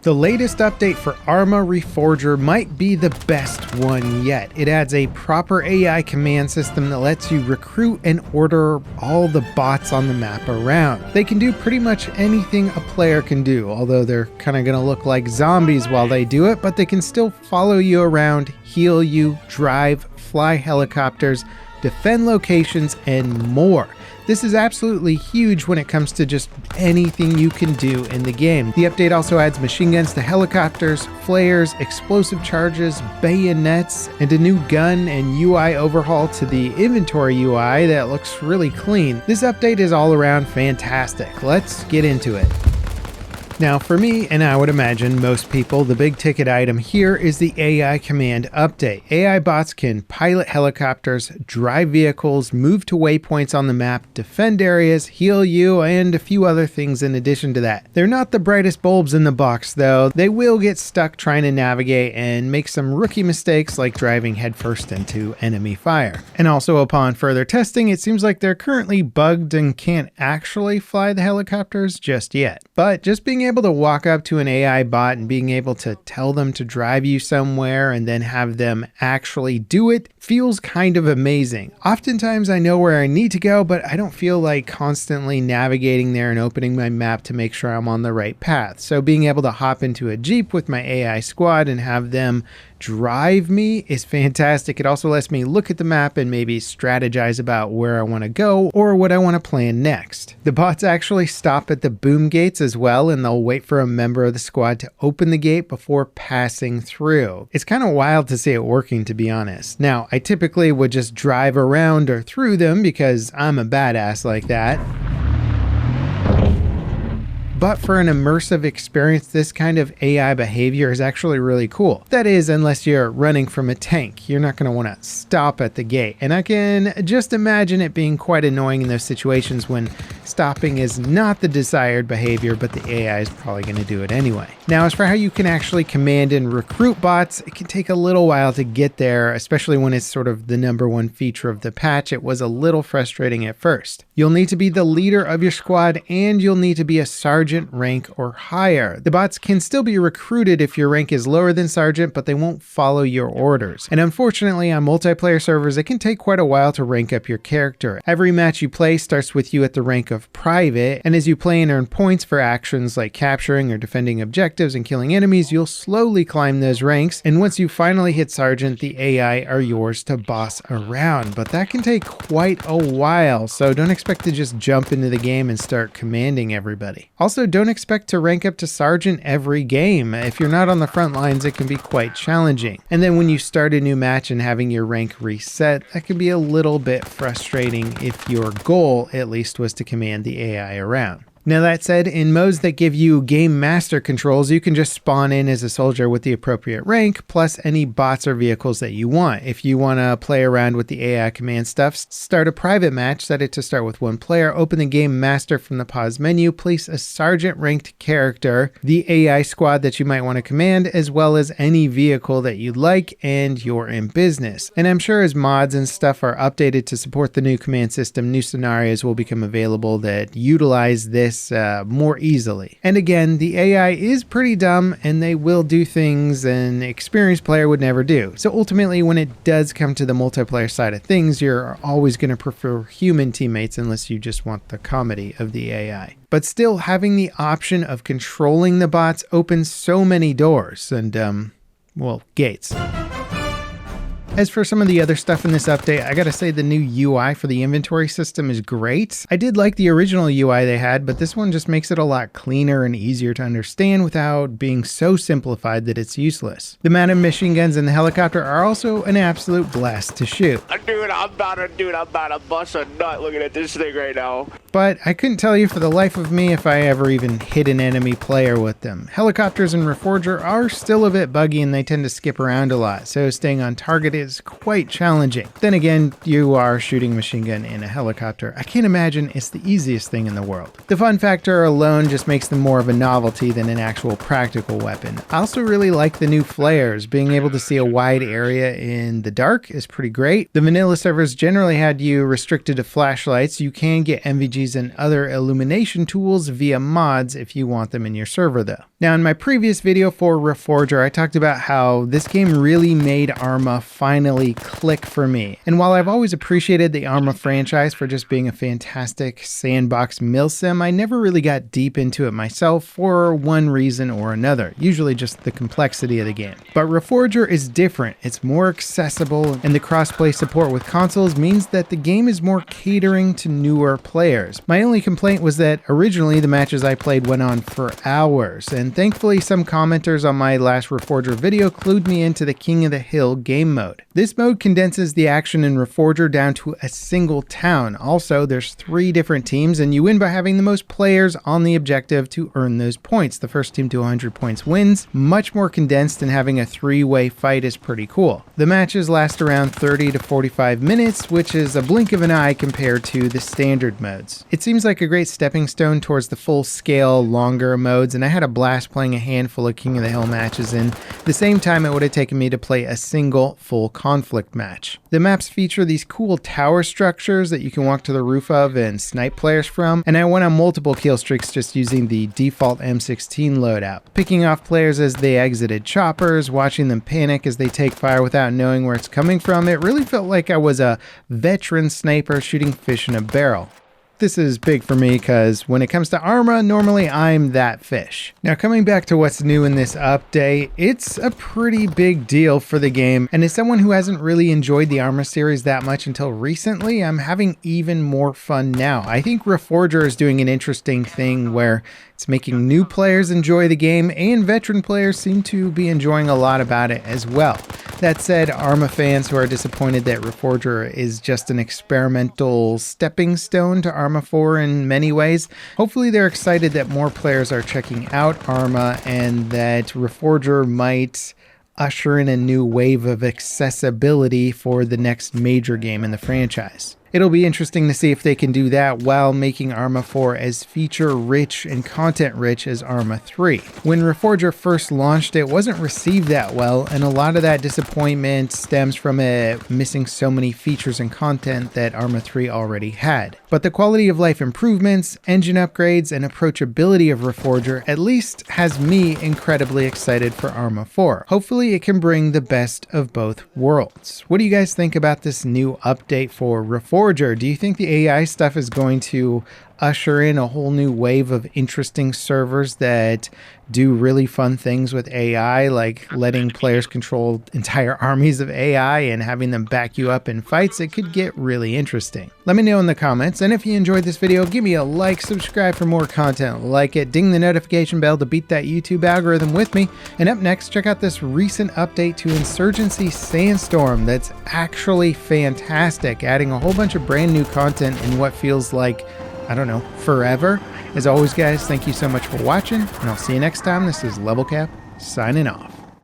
The latest update for Arma Reforger might be the best one yet. It adds a proper AI command system that lets you recruit and order all the bots on the map around. They can do pretty much anything a player can do, although they're kind of going to look like zombies while they do it, but they can still follow you around, heal you, drive, fly helicopters, defend locations, and more. This is absolutely huge when it comes to just anything you can do in the game. The update also adds machine guns to helicopters, flares, explosive charges, bayonets, and a new gun and UI overhaul to the inventory UI that looks really clean. This update is all around fantastic. Let's get into it. Now for me, and I would imagine most people, the big ticket item here is the AI command update. AI bots can pilot helicopters, drive vehicles, move to waypoints on the map, defend areas, heal you, and a few other things in addition to that. They're not the brightest bulbs in the box though. They will get stuck trying to navigate and make some rookie mistakes like driving headfirst into enemy fire. And also upon further testing, it seems like they're currently bugged and can't actually fly the helicopters just yet. But just being able to walk up to an AI bot and being able to tell them to drive you somewhere and then have them actually do it feels kind of amazing. Oftentimes I know where I need to go, but I don't feel like constantly navigating there and opening my map to make sure I'm on the right path. So being able to hop into a Jeep with my AI squad and have them drive me is fantastic. It also lets me look at the map and maybe strategize about where I want to go or what I want to plan next. The bots actually stop at the boom gates as well, and they'll wait for a member of the squad to open the gate before passing through. It's kind of wild to see it working, to be honest. Now, I typically would just drive around or through them because I'm a badass like that. But for an immersive experience, this kind of AI behavior is actually really cool. That is, unless you're running from a tank, you're not going to want to stop at the gate. And I can just imagine it being quite annoying in those situations when stopping is not the desired behavior, but the AI is probably going to do it anyway. Now, as for how you can actually command and recruit bots, it can take a little while to get there, especially when it's sort of the #1 feature of the patch. It was a little frustrating at first. You'll need to be the leader of your squad, and you'll need to be a sergeant rank or higher. The bots can still be recruited if your rank is lower than sergeant, but they won't follow your orders. And unfortunately, on multiplayer servers, it can take quite a while to rank up your character. Every match you play starts with you at the rank of private, and as you play and earn points for actions like capturing or defending objectives and killing enemies, you'll slowly climb those ranks, and once you finally hit sergeant, the AI are yours to boss around. But that can take quite a while, so don't expect to just jump into the game and start commanding everybody. Also, don't expect to rank up to sergeant every game. If you're not on the front lines, it can be quite challenging. And then when you start a new match and having your rank reset, that can be a little bit frustrating if your goal, at least, was to command the AI around. Now that said, in modes that give you game master controls, you can just spawn in as a soldier with the appropriate rank, plus any bots or vehicles that you want. If you want to play around with the AI command stuff, start a private match, set it to start with 1 player, open the game master from the pause menu, place a sergeant ranked character, the AI squad that you might want to command, as well as any vehicle that you'd like, and you're in business. And I'm sure as mods and stuff are updated to support the new command system, new scenarios will become available that utilize this more easily. And again, the AI is pretty dumb and they will do things an experienced player would never do. So ultimately, when it does come to the multiplayer side of things, you're always going to prefer human teammates unless you just want the comedy of the AI. But still, having the option of controlling the bots opens so many doors and, well, gates. As for some of the other stuff in this update, I gotta say the new UI for the inventory system is great. I did like the original UI they had, but this one just makes it a lot cleaner and easier to understand without being so simplified that it's useless. The mounted machine guns and the helicopter are also an absolute blast to shoot. Dude, I'm about to bust a nut looking at this thing right now. But I couldn't tell you for the life of me if I ever even hit an enemy player with them. Helicopters in Reforger are still a bit buggy and they tend to skip around a lot, so staying on target is quite challenging. Then again, you are shooting a machine gun in a helicopter. I can't imagine it's the easiest thing in the world. The fun factor alone just makes them more of a novelty than an actual practical weapon. I also really like the new flares. Being able to see a wide area in the dark is pretty great. The vanilla servers generally had you restricted to flashlights. You can get NVGs and other illumination tools via mods if you want them in your server though. Now in my previous video for Reforger, I talked about how this game really made Arma finally click for me. And while I've always appreciated the Arma franchise for just being a fantastic sandbox milsim, I never really got deep into it myself for one reason or another, usually just the complexity of the game. But Reforger is different, it's more accessible, and the crossplay support with consoles means that the game is more catering to newer players. My only complaint was that originally the matches I played went on for hours, and thankfully some commenters on my last Reforger video clued me into the King of the Hill game mode. This mode condenses the action in Reforger down to a single town. Also, there's 3 different teams, and you win by having the most players on the objective to earn those points. The first team to 100 points wins. Much more condensed, and having a 3-way fight is pretty cool. The matches last around 30 to 45 minutes, which is a blink of an eye compared to the standard modes. It seems like a great stepping stone towards the full-scale, longer modes, and I had a blast playing a handful of King of the Hill matches in the same time it would have taken me to play a single full conflict match. The maps feature these cool tower structures that you can walk to the roof of and snipe players from, and I went on multiple kill streaks just using the default M16 loadout, picking off players as they exited choppers, watching them panic as they take fire without knowing where it's coming from. It really felt like I was a veteran sniper shooting fish in a barrel. This is big for me because when it comes to Arma, normally I'm that fish. Now coming back to what's new in this update, it's a pretty big deal for the game, and as someone who hasn't really enjoyed the Arma series that much until recently, I'm having even more fun now. I think Reforger is doing an interesting thing where it's making new players enjoy the game, and veteran players seem to be enjoying a lot about it as well. That said, Arma fans who are disappointed that Reforger is just an experimental stepping stone to Arma 4 in many ways, hopefully they're excited that more players are checking out Arma and that Reforger might usher in a new wave of accessibility for the next major game in the franchise. It'll be interesting to see if they can do that while making Arma 4 as feature-rich and content-rich as Arma 3. When Reforger first launched, it wasn't received that well, and a lot of that disappointment stems from it missing so many features and content that Arma 3 already had. But the quality of life improvements, engine upgrades, and approachability of Reforger at least has me incredibly excited for Arma 4. Hopefully it can bring the best of both worlds. What do you guys think about this new update for Reforger? Do you think the AI stuff is going to usher in a whole new wave of interesting servers that do really fun things with AI, like letting players control entire armies of AI and having them back you up in fights? It could get really interesting. Let me know in the comments, and if you enjoyed this video, give me a like, subscribe for more content like it, ding the notification bell to beat that YouTube algorithm with me, and up next, check out this recent update to Insurgency Sandstorm that's actually fantastic, adding a whole bunch of brand new content in what feels like, I don't know, forever. As always, guys, thank you so much for watching, and I'll see you next time. This is Level Cap, signing off.